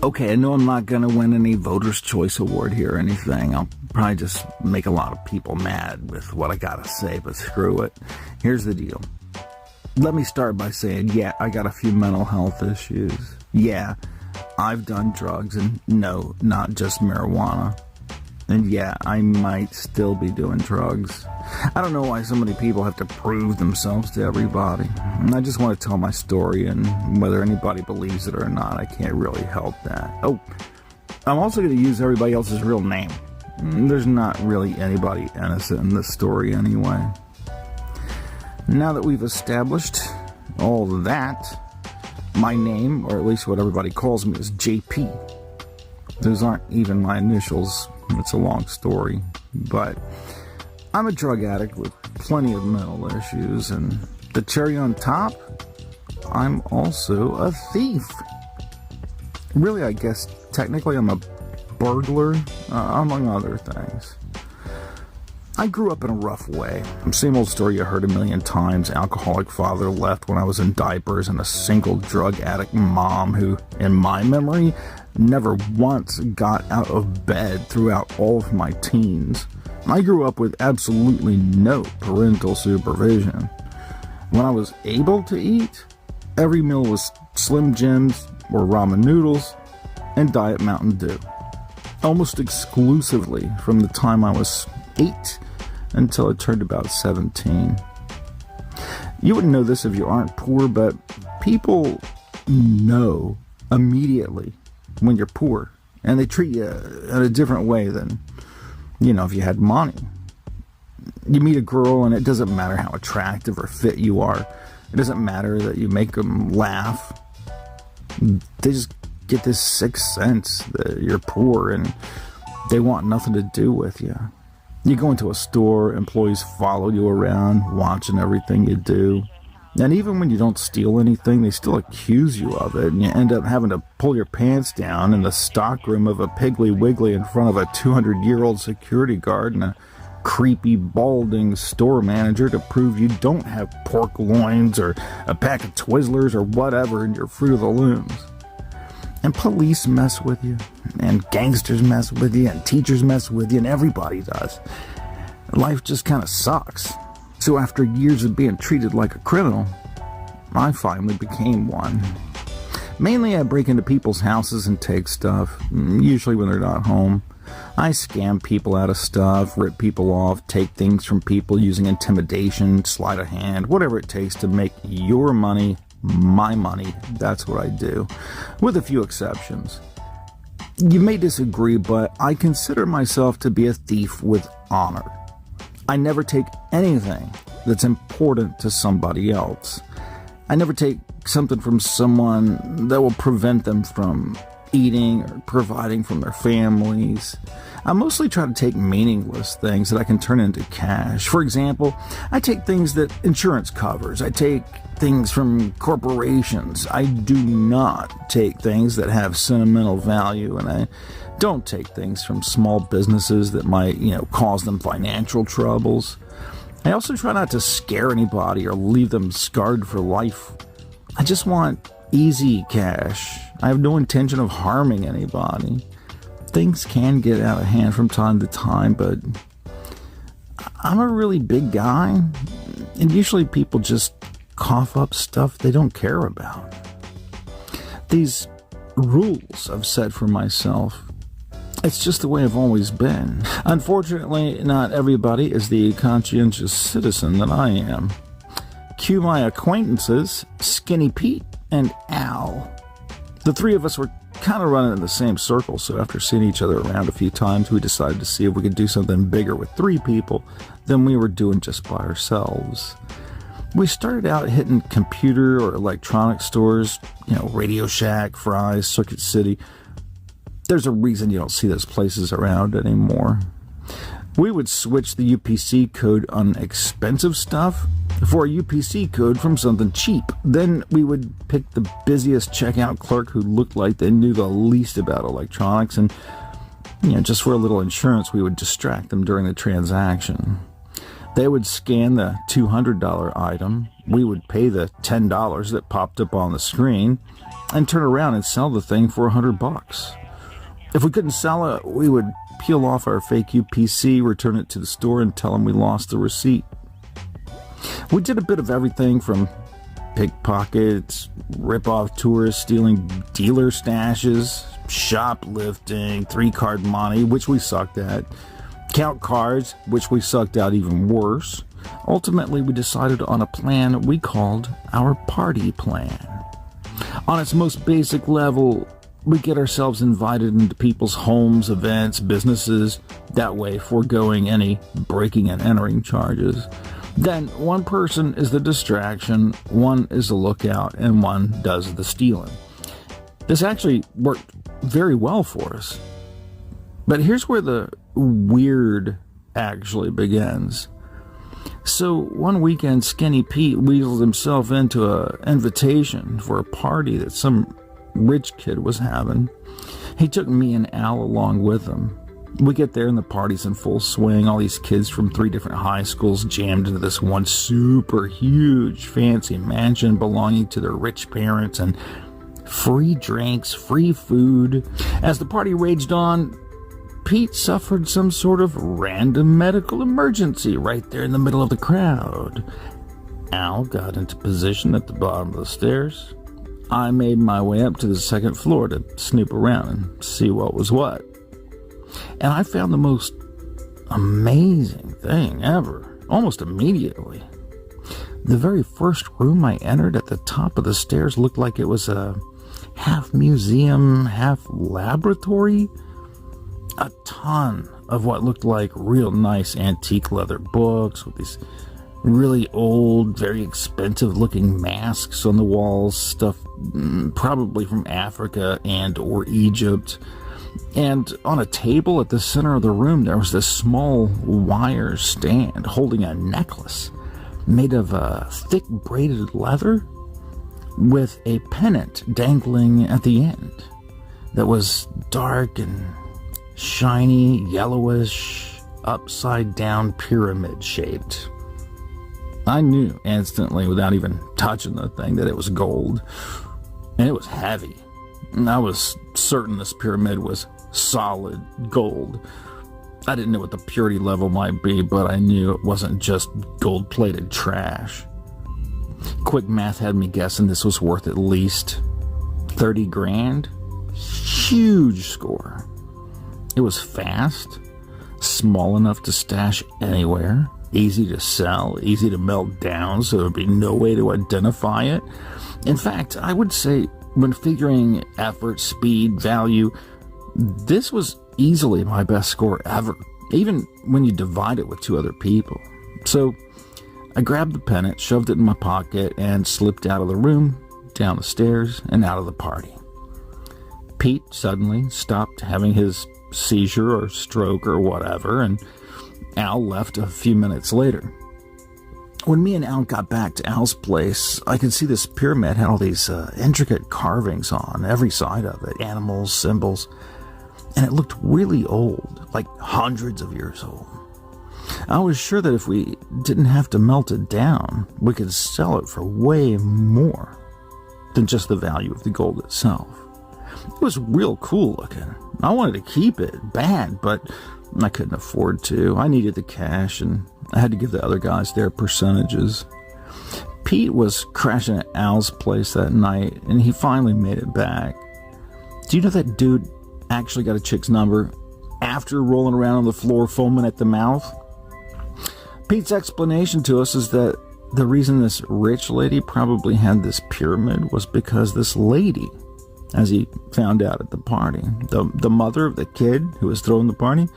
Okay, I know I'm not going to win any Voters' Choice Award here or anything. I'll probably just make a lot of people mad with what I got to say, but screw it. Here's the deal. Let me start by saying, yeah, I got a few mental health issues. Yeah, I've done drugs, and no, not just marijuana. And yeah, I might still be doing drugs. I don't know why so many people have to prove themselves to everybody. I just want to tell my story, and whether anybody believes it or not, I can't really help that. Oh, I'm also going to use everybody else's real name. There's not really anybody innocent in this story anyway. Now that we've established all that, my name, or at least what everybody calls me, is JP. Those aren't even my initials. It's a long story, but I'm a drug addict with plenty of mental issues, and the cherry on top, I'm also a thief. Really, I guess technically I'm a burglar, among other things. I grew up in a rough way. Same old story you heard a million times. Alcoholic father left when I was in diapers, and a single drug addict mom who, in my memory, never once got out of bed throughout all of my teens. I grew up with absolutely no parental supervision. When I was able to eat, every meal was Slim Jims or ramen noodles and Diet Mountain Dew. Almost exclusively from the time I was 8 until I turned about 17. You wouldn't know this if you aren't poor, but people know immediately when you're poor, and they treat you in a different way than, if you had money. You meet a girl, and it doesn't matter how attractive or fit you are. It doesn't matter that you make them laugh. They just get this sixth sense that you're poor, and they want nothing to do with you. You go into a store, employees follow you around, watching everything you do. And even when you don't steal anything, they still accuse you of it, and you end up having to pull your pants down in the stockroom of a Piggly Wiggly in front of a 200-year-old security guard and a creepy, balding store manager to prove you don't have pork loins or a pack of Twizzlers or whatever in your Fruit of the Looms. And police mess with you, and gangsters mess with you, and teachers mess with you, and everybody does. Life just kind of sucks. So after years of being treated like a criminal, I finally became one. Mainly I break into people's houses and take stuff, usually when they're not home. I scam people out of stuff, rip people off, take things from people using intimidation, sleight of hand, whatever it takes to make your money my money. That's what I do, with a few exceptions. You may disagree, but I consider myself to be a thief with honor. I never take anything that's important to somebody else. I never take something from someone that will prevent them from eating or providing from their families. I mostly try to take meaningless things that I can turn into cash. For example, I take things that insurance covers. I take things from corporations. I do not take things that have sentimental value, and I don't take things from small businesses that might, cause them financial troubles. I also try not to scare anybody or leave them scarred for life. I just want easy cash. I have no intention of harming anybody. Things can get out of hand from time to time, but I'm a really big guy, and usually people just cough up stuff they don't care about. These rules I've set for myself, it's just the way I've always been. Unfortunately, not everybody is the conscientious citizen that I am. Cue my acquaintances, Skinny Pete and Al. The three of us were kind of running in the same circle, so after seeing each other around a few times, we decided to see if we could do something bigger with 3 people than we were doing just by ourselves. We started out hitting computer or electronic stores, Radio Shack, Fry's, Circuit City. There's a reason you don't see those places around anymore. We would switch the UPC code on expensive stuff for a UPC code from something cheap. Then we would pick the busiest checkout clerk who looked like they knew the least about electronics, and just for a little insurance, we would distract them during the transaction. They would scan the $200 item. We would pay the $10 that popped up on the screen, and turn around and sell the thing for $100. If we couldn't sell it, we would peel off our fake UPC, return it to the store, and tell them we lost the receipt. We did a bit of everything from pickpockets, rip-off tourists stealing dealer stashes, shoplifting, 3-card money, which we sucked at, count cards, which we sucked out even worse. Ultimately, we decided on a plan we called our party plan. On its most basic level, we get ourselves invited into people's homes, events, businesses, that way foregoing any breaking and entering charges. Then one person is the distraction, one is the lookout, and one does the stealing. This actually worked very well for us. But here's where the weird actually begins. So one weekend, Skinny Pete weaseled himself into an invitation for a party that some rich kid was having. He took me and Al along with him. We get there and the party's in full swing. All these kids from 3 different high schools jammed into this one super huge fancy mansion belonging to their rich parents, and free drinks, free food. As the party raged on, Pete suffered some sort of random medical emergency right there in the middle of the crowd. Al got into position at the bottom of the stairs. I made my way up to the 2nd floor to snoop around and see what was what. And I found the most amazing thing ever, almost immediately. The very first room I entered at the top of the stairs looked like it was a half museum, half laboratory. A ton of what looked like real nice antique leather books with these really old, very expensive looking masks on the walls, stuff probably from Africa and or Egypt. And on a table at the center of the room, there was this small wire stand holding a necklace made of thick braided leather with a pennant dangling at the end that was dark and shiny, yellowish, upside down pyramid shaped. I knew instantly, without even touching the thing, that it was gold. And it was heavy. And I was certain this pyramid was solid gold. I didn't know what the purity level might be, but I knew it wasn't just gold-plated trash. Quick math had me guessing this was worth at least 30 grand. Huge score. It was fast, small enough to stash anywhere, easy to sell, easy to melt down, so there would be no way to identify it. In fact, I would say when figuring effort, speed, value, this was easily my best score ever, even when you divide it with 2 other people. So I grabbed the pennant, shoved it in my pocket, and slipped out of the room, down the stairs, and out of the party. Pete suddenly stopped having his seizure or stroke or whatever, and Al left a few minutes later. When me and Al got back to Al's place, I could see this pyramid had all these intricate carvings on every side of it, animals, symbols, and it looked really old, like hundreds of years old. I was sure that if we didn't have to melt it down, we could sell it for way more than just the value of the gold itself. It was real cool looking. I wanted to keep it bad, but I couldn't afford to. I needed the cash, and I had to give the other guys their percentages. Pete was crashing at Al's place that night, and he finally made it back. Do you know that dude actually got a chick's number after rolling around on the floor foaming at the mouth? Pete's explanation to us is that the reason this rich lady probably had this pyramid was because this lady, as he found out at the party, the mother of the kid who was throwing the party,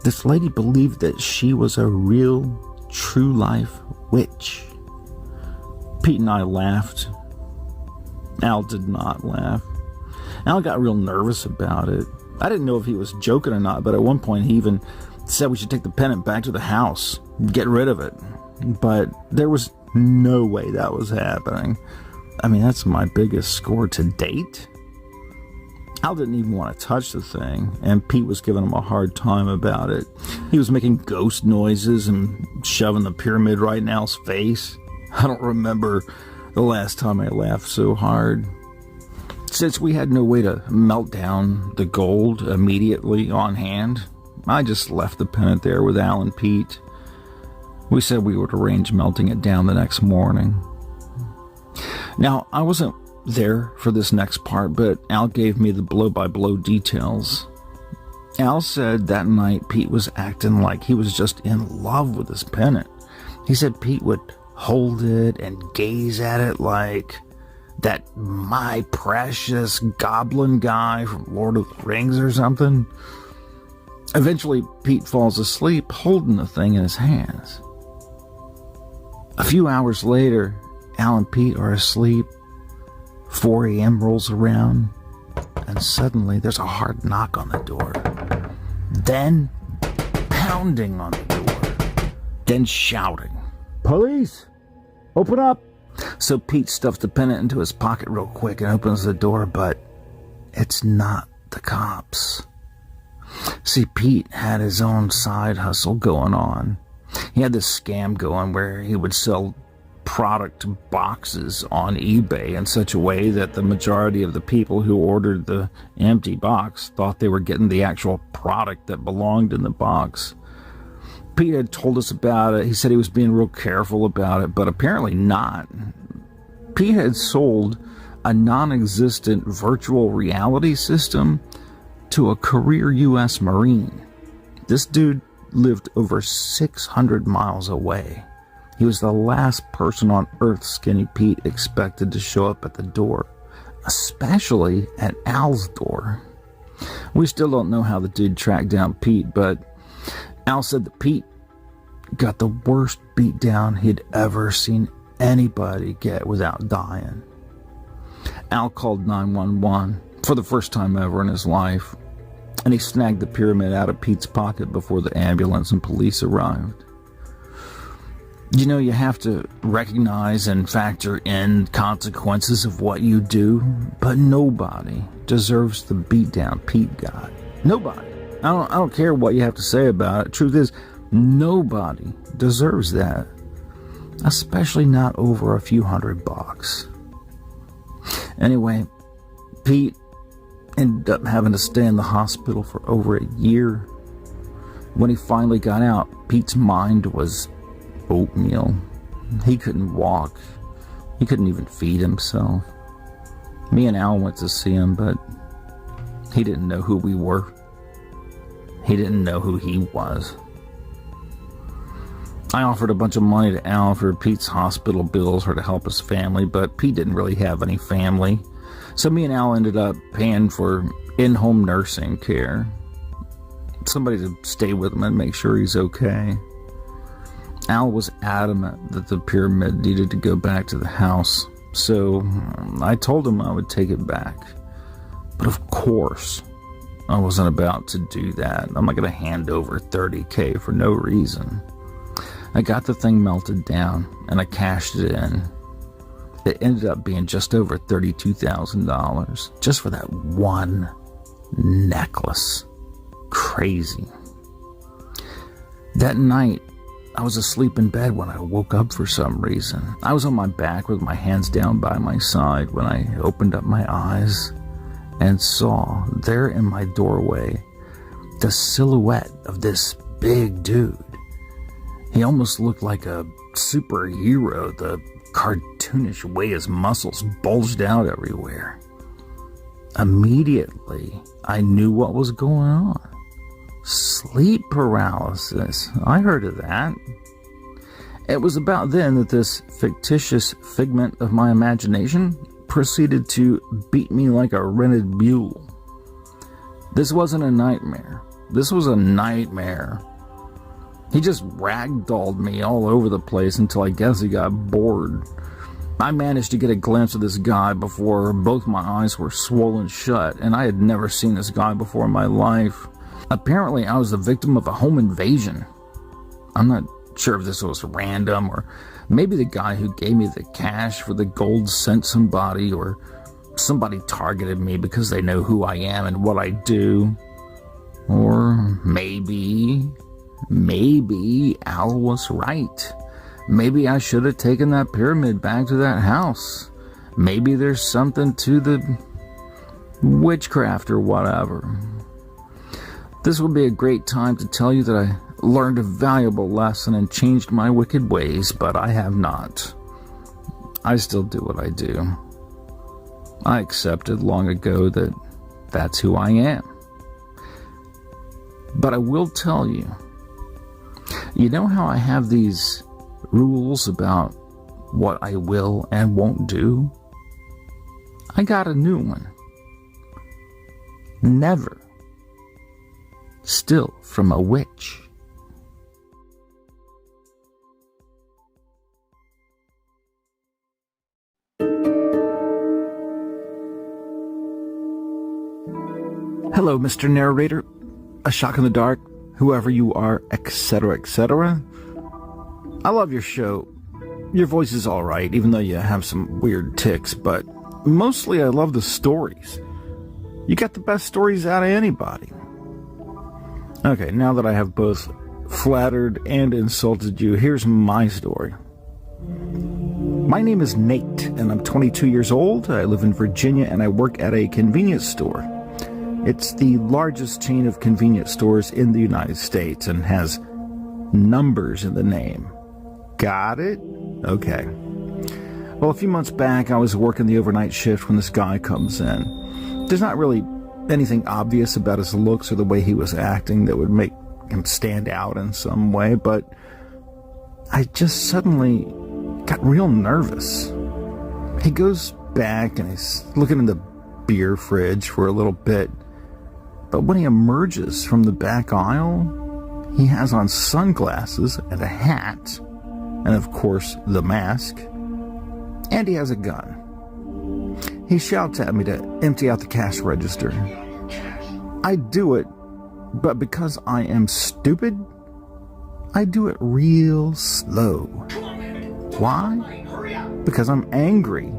this lady believed that she was a real, true-life witch. Pete and I laughed. Al did not laugh. Al got real nervous about it. I didn't know if he was joking or not, but at one point he even said we should take the pennant back to the house, get rid of it. But there was no way that was happening. I mean, that's my biggest score to date. Al didn't even want to touch the thing, and Pete was giving him a hard time about it. He was making ghost noises and shoving the pyramid right in Al's face. I don't remember the last time I laughed so hard. Since we had no way to melt down the gold immediately on hand, I just left the pennant there with Al and Pete. We said we would arrange melting it down the next morning. Now, I wasn't there for this next part, but Al gave me the blow-by-blow details. Al said that night Pete was acting like he was just in love with his pennant. He said Pete would hold it and gaze at it like that my precious goblin guy from Lord of the Rings or something. Eventually, Pete falls asleep holding the thing in his hands. A few hours later, Al and Pete are asleep. 4 a.m. rolls around, and suddenly there's a hard knock on the door. Then, pounding on the door. Then shouting, "Police! Open up!" So Pete stuffs the pennant into his pocket real quick and opens the door, but it's not the cops. See, Pete had his own side hustle going on. He had this scam going where he would sell product boxes on eBay in such a way that the majority of the people who ordered the empty box thought they were getting the actual product that belonged in the box. Pete had told us about it. He said he was being real careful about it, but apparently not. Pete had sold a non-existent virtual reality system to a career U.S. Marine. This dude lived over 600 miles away. He was the last person on Earth Skinny Pete expected to show up at the door, especially at Al's door. We still don't know how the dude tracked down Pete, but Al said that Pete got the worst beatdown he'd ever seen anybody get without dying. Al called 911 for the first time ever in his life, and he snagged the pyramid out of Pete's pocket before the ambulance and police arrived. You know, you have to recognize and factor in consequences of what you do, but nobody deserves the beatdown Pete got. Nobody. I don't care what you have to say about it. Truth is, nobody deserves that. Especially not over a few $100. Anyway, Pete ended up having to stay in the hospital for over a year. When he finally got out, Pete's mind was oatmeal. He couldn't walk. He couldn't even feed himself. Me and Al went to see him, but he didn't know who we were. He didn't know who he was. I offered a bunch of money to Al for Pete's hospital bills or to help his family, but Pete didn't really have any family. So me and Al ended up paying for in-home nursing care. Somebody to stay with him and make sure he's okay. Al was adamant that the pyramid needed to go back to the house, so I told him I would take it back. But of course, I wasn't about to do that. I'm not going to hand over $30,000 for no reason. I got the thing melted down, and I cashed it in. It ended up being just over $32,000, just for that one necklace. Crazy. That night, I was asleep in bed when I woke up for some reason. I was on my back with my hands down by my side when I opened up my eyes and saw there in my doorway the silhouette of this big dude. He almost looked like a superhero, the cartoonish way his muscles bulged out everywhere. Immediately, I knew what was going on. Sleep paralysis. I heard of that. It was about then that this fictitious figment of my imagination proceeded to beat me like a rented mule. This wasn't a nightmare. This was a nightmare. He just ragdolled me all over the place until I guess he got bored. I managed to get a glimpse of this guy before both my eyes were swollen shut, and I had never seen this guy before in my life. Apparently, I was the victim of a home invasion. I'm not sure if this was random, or maybe the guy who gave me the cash for the gold sent somebody, or somebody targeted me because they know who I am and what I do. Or maybe Al was right. Maybe I should have taken that pyramid back to that house. Maybe there's something to the witchcraft or whatever. This would be a great time to tell you that I learned a valuable lesson and changed my wicked ways, but I have not. I still do what I do. I accepted long ago that that's who I am. But I will tell you, you know how I have these rules about what I will and won't do? I got a new one. Never steal from a witch. Hello, Mr. Narrator, a shock in the dark, whoever you are, etc., etc. I love your show. Your voice is alright, even though you have some weird tics, but mostly I love the stories. You got the best stories out of anybody. Okay, now that I have both flattered and insulted you, here's my story. My name is Nate, and I'm 22 years old. I live in Virginia, and I work at a convenience store. It's the largest chain of convenience stores in the United States and has numbers in the name. Got it? Okay. Well, a few months back, I was working the overnight shift when this guy comes in. There's not really anything obvious about his looks or the way he was acting that would make him stand out in some way, but I just suddenly got real nervous. He goes back and he's looking in the beer fridge for a little bit, but when he emerges from the back aisle, he has on sunglasses and a hat, and of course the mask, and he has a gun. He shouts at me to empty out the cash register. I do it, but because I am stupid, I do it real slow. Why? Because I'm angry.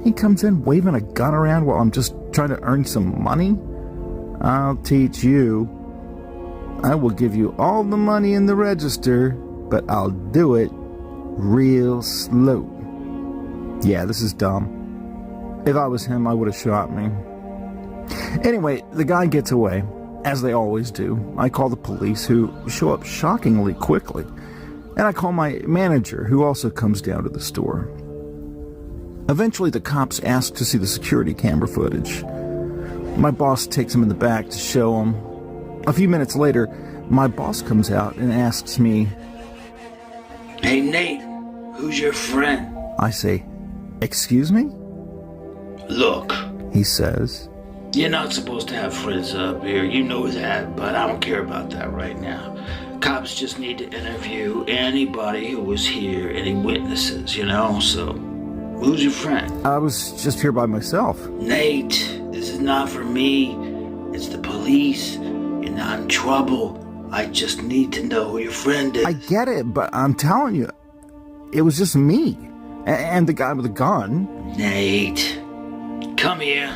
He comes in waving a gun around while I'm just trying to earn some money. I'll teach you. I will give you all the money in the register, but I'll do it real slow. Yeah, this is dumb. If I was him, I would have shot me. Anyway, the guy gets away, as they always do. I call the police, who show up shockingly quickly. And I call my manager, who also comes down to the store. Eventually, the cops ask to see the security camera footage. My boss takes him in the back to show him. A few minutes later, my boss comes out and asks me, "Hey, Nate, who's your friend?" I say, "Excuse me?" "Look," he says, "you're not supposed to have friends up here. You know that, but I don't care about that right now. Cops just need to interview anybody who was here, any witnesses, so who's your friend?" "I was just here by myself." "Nate, this is not for me. It's the police. You're not in trouble. I just need to know who your friend is." "I get it, but I'm telling you, it was just me and the guy with the gun." "Nate, come here."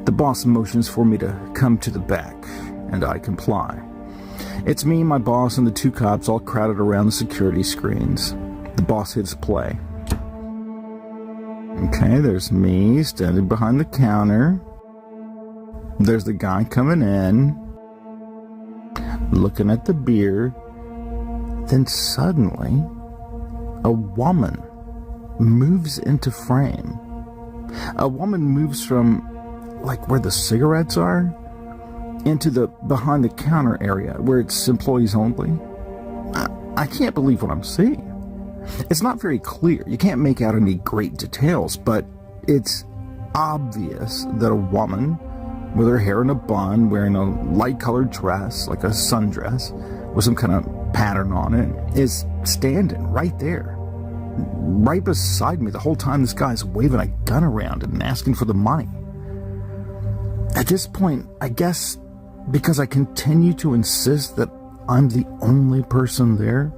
The boss motions for me to come to the back, and I comply. It's me, my boss, and the two cops all crowded around the security screens. The boss hits play. Okay, there's me standing behind the counter. There's the guy coming in, looking at the beer. Then suddenly, a woman moves into frame. A woman moves from, where the cigarettes are, into the behind the counter area where it's employees only. I can't believe what I'm seeing. It's not very clear. You can't make out any great details, but it's obvious that a woman with her hair in a bun, wearing a light-colored dress, like a sundress, with some kind of pattern on it, is standing right there, right beside me the whole time this guy's waving a gun around and asking for the money. At this point, I guess because I continue to insist that I'm the only person there,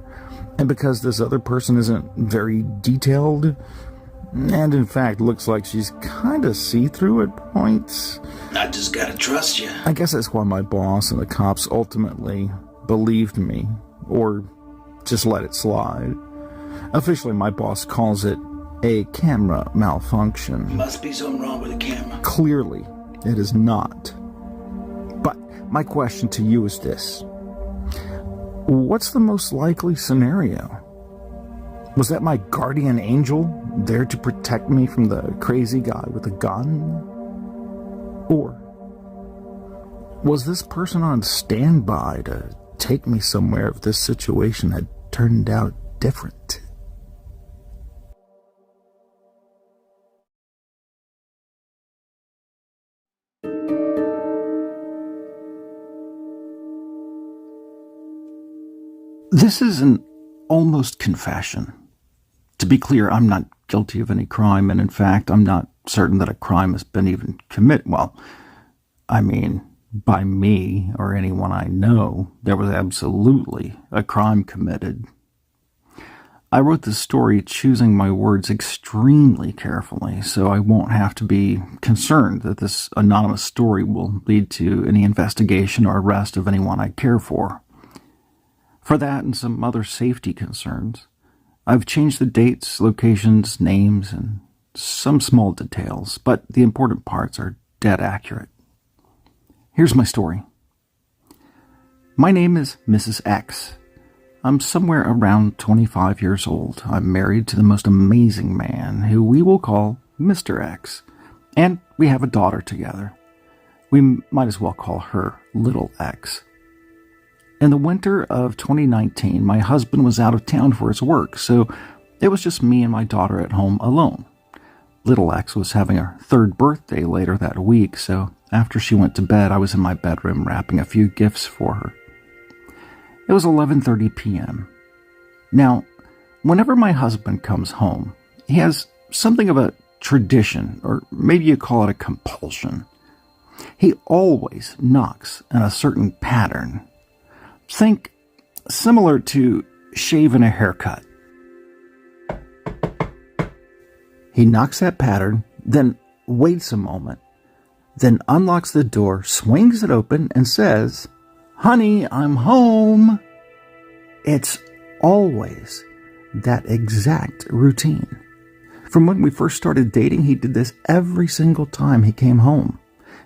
and because this other person isn't very detailed, and in fact looks like she's kind of see-through at points, I just gotta trust you. I guess that's why my boss and the cops ultimately believed me, or just let it slide. Officially, my boss calls it a camera malfunction. Must be something wrong with the camera. Clearly, It is not. But my question to you is this. What's the most likely scenario? Was that my guardian angel there to protect me from the crazy guy with a gun? Or was this person on standby to take me somewhere if this situation had turned out different? This is an almost confession. To be clear, I'm not guilty of any crime, and in fact, I'm not certain that a crime has been even committed. Well, I mean, by me or anyone I know, there was absolutely a crime committed. I wrote this story choosing my words extremely carefully, so I won't have to be concerned that this anonymous story will lead to any investigation or arrest of anyone I care for. For that and some other safety concerns, I've changed the dates, locations, names, and some small details, but the important parts are dead accurate. Here's my story. My name is Mrs. X. I'm somewhere around 25 years old. I'm married to the most amazing man, who we will call Mr. X, and we have a daughter together. We might as well call her Little X. In the winter of 2019, my husband was out of town for his work, so it was just me and my daughter at home alone. Little X was having her 3rd birthday later that week, so after she went to bed, I was in my bedroom wrapping a few gifts for her. It was 11:30 p.m. Now, whenever my husband comes home, he has something of a tradition, or maybe you call it a compulsion. He always knocks in a certain pattern. Think similar to shaving a haircut. He knocks that pattern, then waits a moment, then unlocks the door, swings it open, and says, "Honey, I'm home." It's always that exact routine. From when we first started dating, he did this every single time he came home.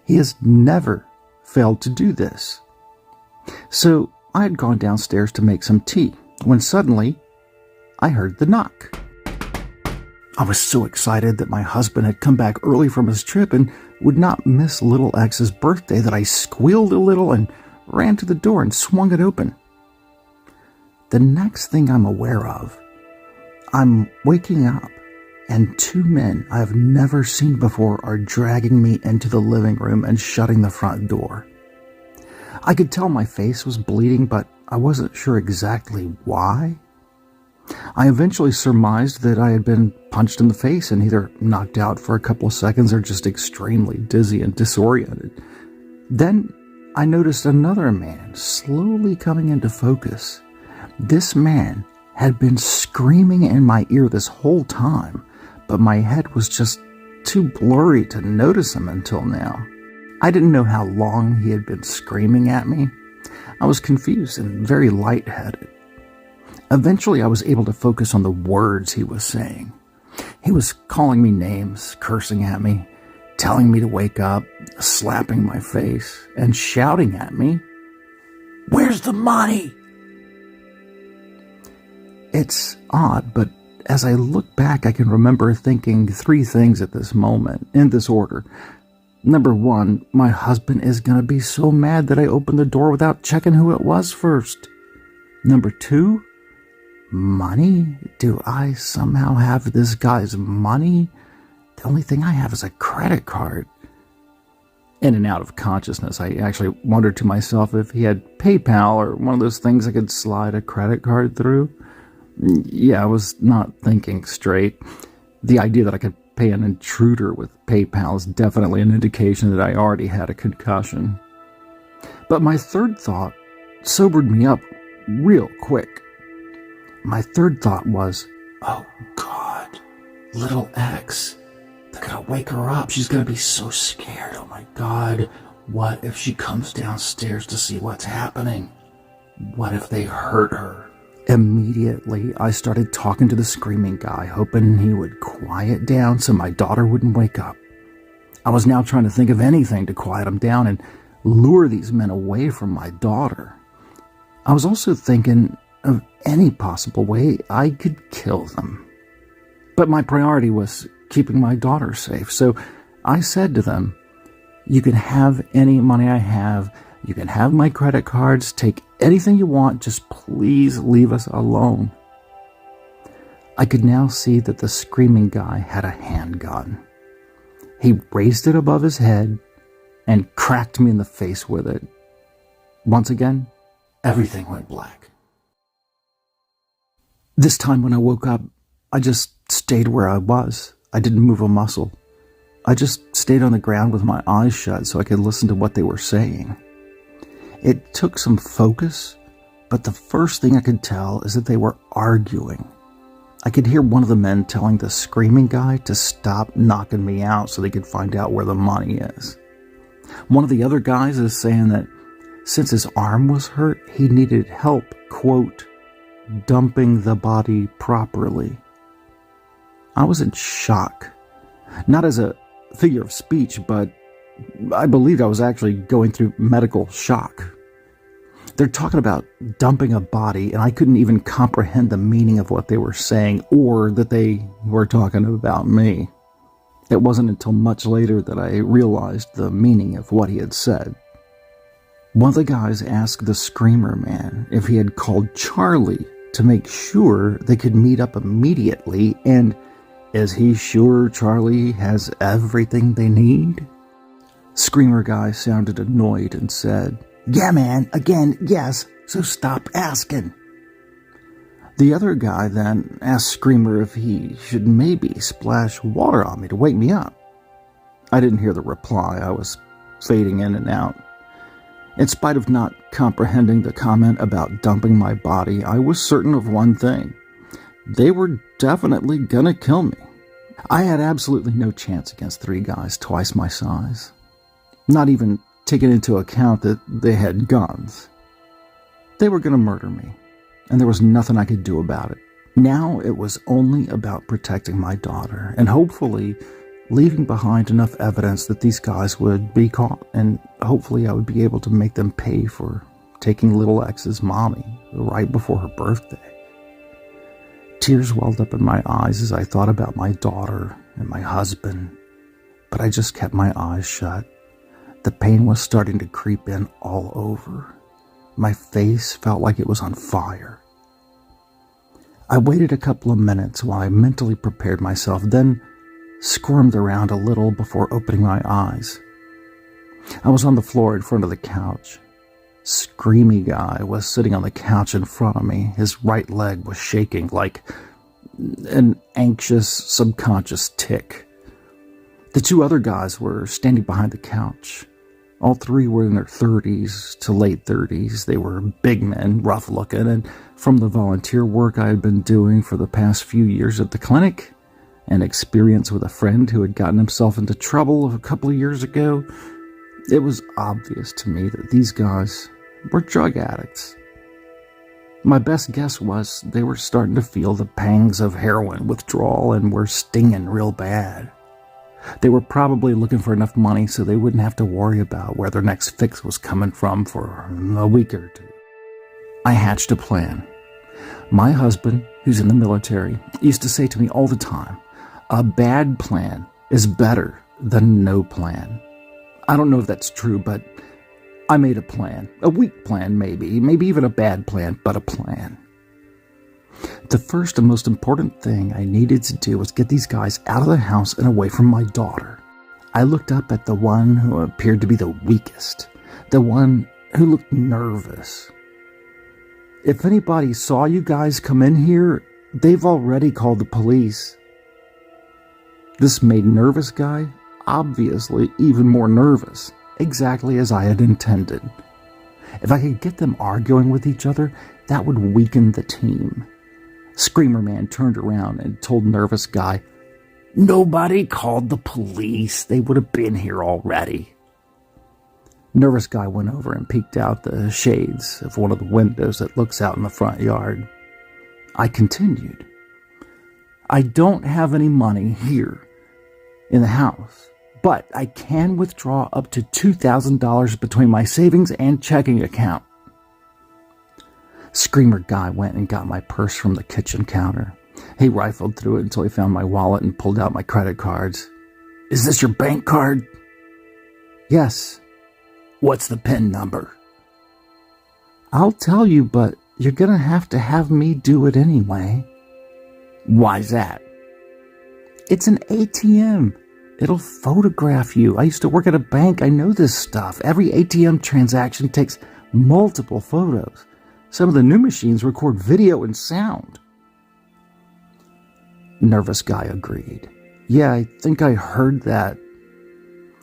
He has never failed to do this. So I had gone downstairs to make some tea when suddenly I heard the knock. I was so excited that my husband had come back early from his trip and would not miss Little X's birthday that I squealed a little and ran to the door and swung it open. The next thing I'm aware of, I'm waking up and 2 men I have never seen before are dragging me into the living room and shutting the front door. I could tell my face was bleeding, but I wasn't sure exactly why. I eventually surmised that I had been punched in the face and either knocked out for a couple of seconds or just extremely dizzy and disoriented. Then I noticed another man slowly coming into focus. This man had been screaming in my ear this whole time, but my head was just too blurry to notice him until now. I didn't know how long he had been screaming at me. I was confused and very lightheaded. Eventually, I was able to focus on the words he was saying. He was calling me names, cursing at me, telling me to wake up, slapping my face, and shouting at me, "Where's the money?" It's odd, but as I look back, I can remember thinking 3 things at this moment, in this order. Number 1, my husband is going to be so mad that I opened the door without checking who it was first. Number 2, money? Do I somehow have this guy's money? The only thing I have is a credit card. In and out of consciousness, I actually wondered to myself if he had PayPal or one of those things I could slide a credit card through. Yeah, I was not thinking straight. The idea that I could pay an intruder with PayPal is definitely an indication that I already had a concussion. But my third thought sobered me up real quick. My third thought was, oh God, Little X. They're gonna wake her up. She's gonna be so scared. Oh my God. What if she comes downstairs to see what's happening? What if they hurt her? Immediately, I started talking to the screaming guy, hoping he would quiet down so my daughter wouldn't wake up. I was now trying to think of anything to quiet them down and lure these men away from my daughter. I was also thinking of any possible way I could kill them. But my priority was keeping my daughter safe, so I said to them, "You can have any money I have, you can have my credit cards, take anything you want, just please leave us alone." I could now see that the screaming guy had a handgun. He raised it above his head and cracked me in the face with it. Once again, everything went black. This time when I woke up, I just stayed where I was. I didn't move a muscle. I just stayed on the ground with my eyes shut so I could listen to what they were saying. It took some focus, but the first thing I could tell is that they were arguing. I could hear one of the men telling the screaming guy to stop knocking me out so they could find out where the money is. One of the other guys is saying that since his arm was hurt, he needed help, quote, dumping the body properly. I was in shock. Not as a figure of speech, but I believed I was actually going through medical shock. They're talking about dumping a body, and I couldn't even comprehend the meaning of what they were saying or that they were talking about me. It wasn't until much later that I realized the meaning of what he had said. One of the guys asked the screamer man if he had called Charlie to make sure they could meet up immediately, and is he sure Charlie has everything they need? Screamer guy sounded annoyed and said, "Yeah, man, again, yes, so stop asking." The other guy then asked Screamer if he should maybe splash water on me to wake me up. I didn't hear the reply. I was fading in and out. In spite of not comprehending the comment about dumping my body, I was certain of one thing. They were definitely gonna kill me. I had absolutely no chance against three guys twice my size. Not even taking into account that they had guns. They were going to murder me, and there was nothing I could do about it. Now it was only about protecting my daughter, and hopefully leaving behind enough evidence that these guys would be caught, and hopefully I would be able to make them pay for taking little X's mommy right before her birthday. Tears welled up in my eyes as I thought about my daughter and my husband, but I just kept my eyes shut. The pain was starting to creep in all over. My face felt like it was on fire. I waited a couple of minutes while I mentally prepared myself, then squirmed around a little before opening my eyes. I was on the floor in front of the couch. Screamy guy was sitting on the couch in front of me. His right leg was shaking like an anxious, subconscious tick. The two other guys were standing behind the couch. All three were in their 30s to late 30s. They were big men, rough looking, and from the volunteer work I had been doing for the past few years at the clinic, and experience with a friend who had gotten himself into trouble a couple of years ago, it was obvious to me that these guys were drug addicts. My best guess was they were starting to feel the pangs of heroin withdrawal and were stinging real bad. They were probably looking for enough money so they wouldn't have to worry about where their next fix was coming from for a week or two. I hatched a plan. My husband, who's in the military, used to say to me all the time, "A bad plan is better than no plan." I don't know if that's true, but I made a plan. A weak plan, maybe even a bad plan, but a plan. The first and most important thing I needed to do was get these guys out of the house and away from my daughter. I looked up at the one who appeared to be the weakest, the one who looked nervous. "If anybody saw you guys come in here, they've already called the police." This made nervous guy obviously even more nervous, exactly as I had intended. If I could get them arguing with each other, that would weaken the team. Screamer man turned around and told nervous guy, "Nobody called the police. They would have been here already." Nervous guy went over and peeked out the shades of one of the windows that looks out in the front yard. I continued, "I don't have any money here in the house, but I can withdraw up to $2,000 between my savings and checking account. Screamer guy went and got my purse from the kitchen counter. He rifled through it until he found my wallet and pulled out my credit cards. Is this your bank card? Yes. What's the PIN number? I'll tell you, but you're gonna have me do it anyway. Why's that? It's an ATM. It'll photograph you. I used to work at a bank. I know this stuff. Every ATM transaction takes multiple photos. Some of the new machines record video and sound. Nervous guy agreed. Yeah, I think I heard that.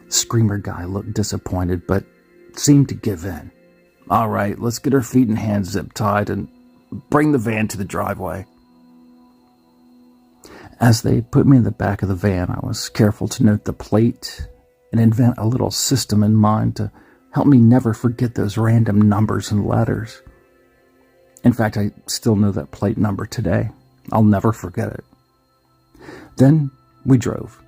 Screamer guy looked disappointed, but seemed to give in. All right, let's get our feet and hands zip-tied and bring the van to the driveway. As they put me in the back of the van, I was careful to note the plate and invent a little system in mind to help me never forget those random numbers and letters. In fact, I still know that plate number today. I'll never forget it. Then we drove.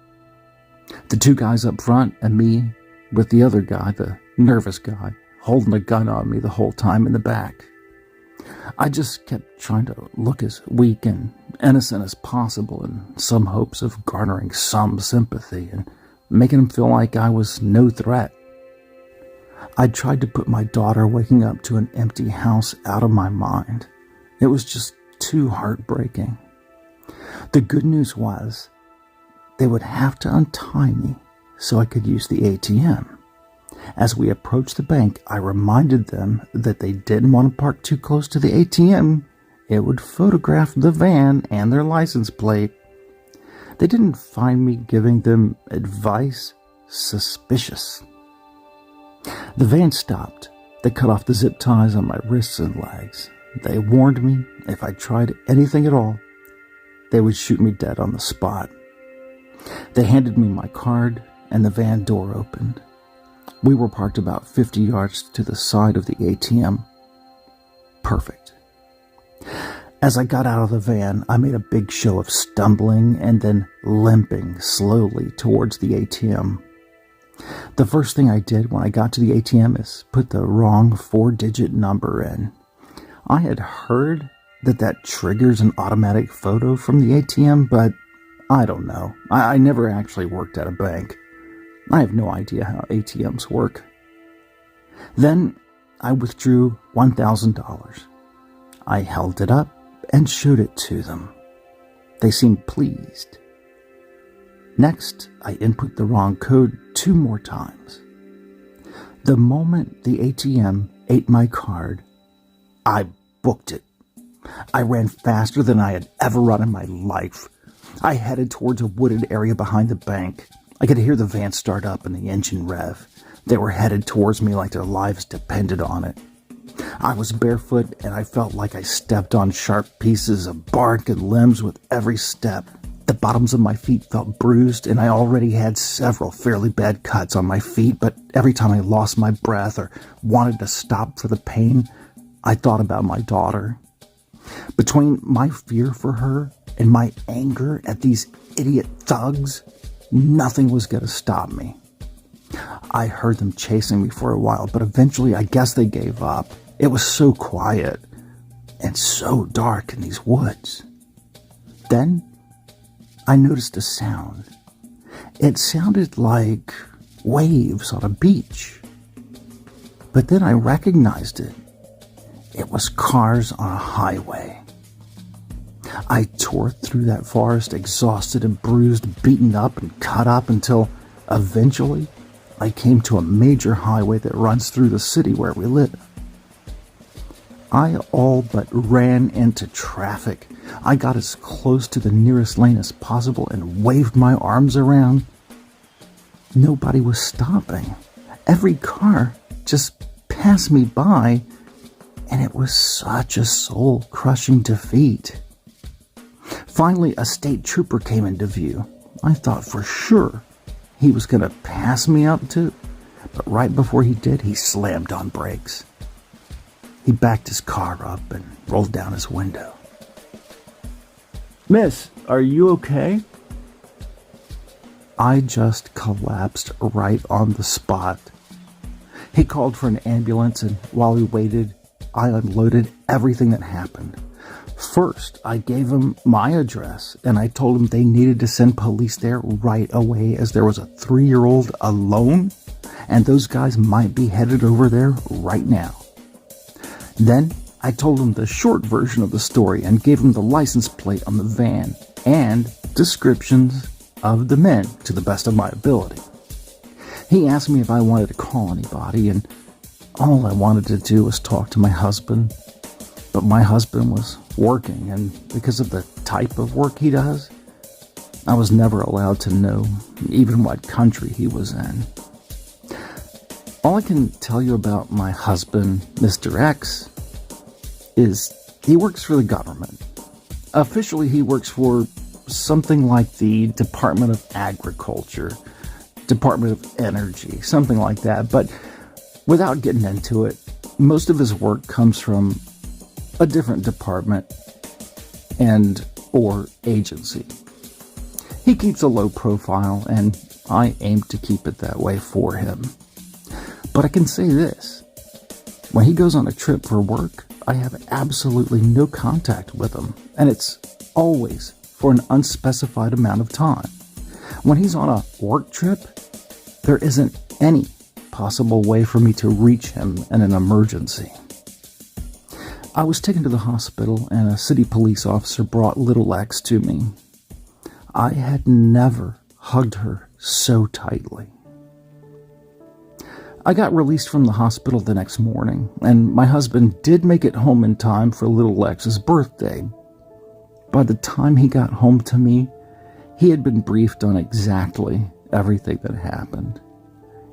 The two guys up front and me with the other guy, the nervous guy, holding a gun on me the whole time in the back. I just kept trying to look as weak and innocent as possible in some hopes of garnering some sympathy and making him feel like I was no threat. I tried to put my daughter waking up to an empty house out of my mind. It was just too heartbreaking. The good news was they would have to untie me so I could use the ATM. As we approached the bank, I reminded them that they didn't want to park too close to the ATM. It would photograph the van and their license plate. They didn't find me giving them advice suspicious. The van stopped. They cut off the zip ties on my wrists and legs. They warned me if I tried anything at all, they would shoot me dead on the spot. They handed me my card and the van door opened. We were parked about 50 yards to the side of the ATM. Perfect. As I got out of the van, I made a big show of stumbling and then limping slowly towards the ATM. The first thing I did when I got to the ATM is put the wrong 4-digit number in. I had heard that triggers an automatic photo from the ATM, but I don't know. I never actually worked at a bank. I have no idea how ATMs work. Then I withdrew $1,000. I held it up and showed it to them. They seemed pleased. Next, I input the wrong code 2 more times. The moment the ATM ate my card, I booked it. I ran faster than I had ever run in my life. I headed towards a wooded area behind the bank. I could hear the van start up and the engine rev. They were headed towards me like their lives depended on it. I was barefoot and I felt like I stepped on sharp pieces of bark and limbs with every step. The bottoms of my feet felt bruised and I already had several fairly bad cuts on my feet, but every time I lost my breath or wanted to stop for the pain, I thought about my daughter. Between my fear for her and my anger at these idiot thugs, nothing was going to stop me. I heard them chasing me for a while, but eventually I guess they gave up. It was so quiet and so dark in these woods. Then I noticed a sound. It sounded like waves on a beach. But then I recognized it. It was cars on a highway. I tore through that forest, exhausted and bruised, beaten up and cut up until eventually I came to a major highway that runs through the city where we live. I all but ran into traffic. I got as close to the nearest lane as possible and waved my arms around. Nobody was stopping. Every car just passed me by, and it was such a soul-crushing defeat. Finally, a state trooper came into view. I thought for sure he was going to pass me up too, but right before he did, he slammed on brakes. He backed his car up and rolled down his window. "Miss, are you okay?" I just collapsed right on the spot. He called for an ambulance, and while we waited, I unloaded everything that happened. First, I gave him my address, and I told him they needed to send police there right away as there was a 3-year-old alone, and those guys might be headed over there right now. Then, I told him the short version of the story and gave him the license plate on the van and descriptions of the men to the best of my ability. He asked me if I wanted to call anybody, and all I wanted to do was talk to my husband. But my husband was working, and because of the type of work he does, I was never allowed to know even what country he was in. All I can tell you about my husband, Mr. X, is he works for the government. Officially, he works for something like the Department of Agriculture, Department of Energy, something like that. But without getting into it, most of his work comes from a different department and or agency. He keeps a low profile, and I aim to keep it that way for him. But I can say this: when he goes on a trip for work, I have absolutely no contact with him, and it's always for an unspecified amount of time. When he's on a work trip, there isn't any possible way for me to reach him in an emergency. I was taken to the hospital, and a city police officer brought little X to me. I had never hugged her so tightly. I got released from the hospital the next morning, and my husband did make it home in time for little X's birthday. By the time he got home to me, he had been briefed on exactly everything that happened,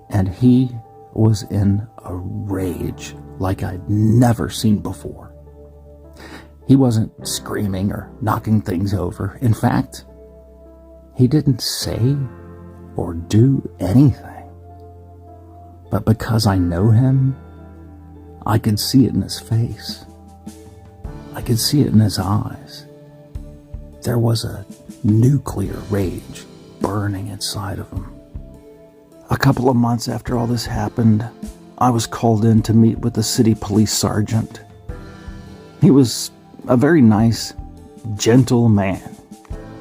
and he was in a rage like I'd never seen before. He wasn't screaming or knocking things over. In fact, he didn't say or do anything. But because I know him, I could see it in his face. I could see it in his eyes. There was a nuclear rage burning inside of him. A couple of months after all this happened, I was called in to meet with the city police sergeant. He was a very nice, gentle man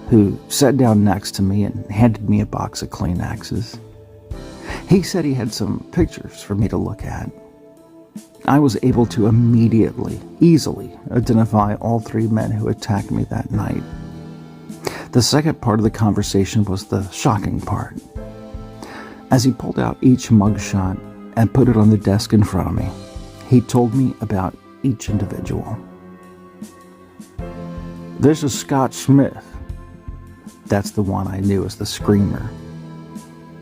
who sat down next to me and handed me a box of Kleenexes. He said he had some pictures for me to look at. I was able to immediately, easily identify all 3 men who attacked me that night. The second part of the conversation was the shocking part. As he pulled out each mugshot and put it on the desk in front of me, he told me about each individual. This is Scott Smith. That's the one I knew as the Screamer.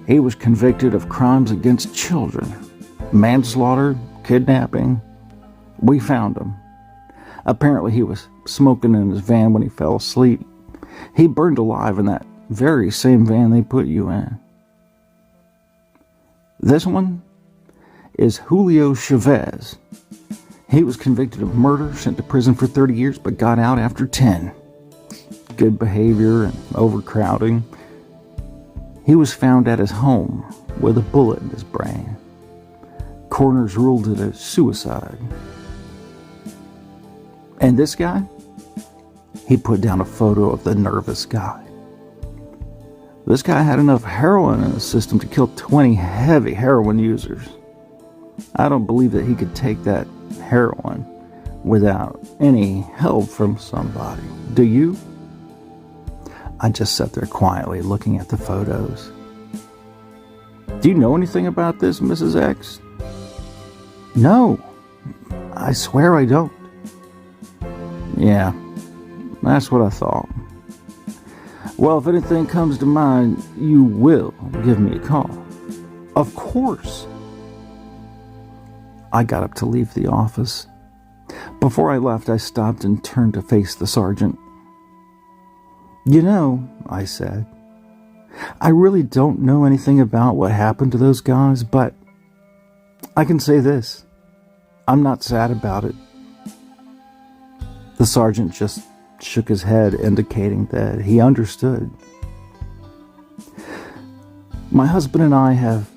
He was convicted of crimes against children, manslaughter, kidnapping. We found him. Apparently he was smoking in his van when he fell asleep. He burned alive in that very same van they put you in. This one is Julio Chavez. He was convicted of murder, sent to prison for 30 years, but got out after 10. Good behavior and overcrowding. He was found at his home with a bullet in his brain. Coroners ruled it a suicide. And this guy? He put down a photo of the nervous guy. This guy had enough heroin in his system to kill 20 heavy heroin users. I don't believe that he could take that heroin without any help from somebody. Do you? I just sat there quietly looking at the photos. Do you know anything about this, Mrs. X? No, I swear I don't. Yeah, that's what I thought. Well, if anything comes to mind, you will give me a call. Of course. I got up to leave the office. Before I left, I stopped and turned to face the sergeant. You know, I said, I really don't know anything about what happened to those guys, but I can say this. I'm not sad about it. The sergeant just shook his head, indicating that he understood. My husband and I have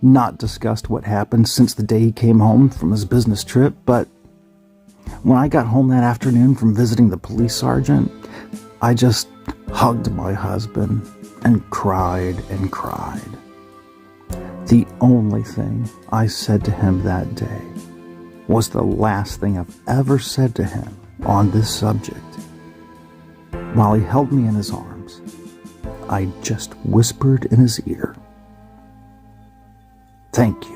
not discussed what happened since the day he came home from his business trip, but when I got home that afternoon from visiting the police sergeant, I just hugged my husband and cried and cried. The only thing I said to him that day was the last thing I've ever said to him on this subject. While he held me in his arms, I just whispered in his ear, "Thank you."